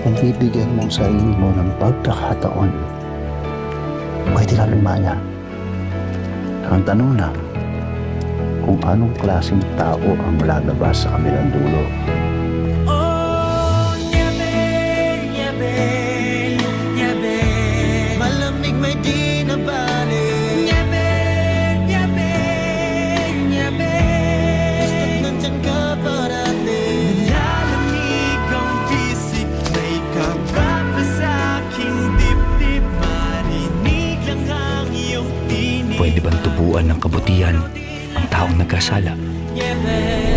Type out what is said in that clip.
kung bibigyan mo ang sarili mo ng pagkakataon, pwede ka lumaya. Ang tanong na, kung anong klaseng tao ang lalabas sa kabilang dulo. Oh, nyabel, nyabel, nyabel, malamig may di na bali. Nyabel, nyabel, nyabel, basta't nandyan ka parati. Nalalamig ang bisig, may kababa sa aking dibdib. Marinig lang ang iyong tinig. Pwede bang tubuan ng kabutihan ang taong nagkasala? Nyabel.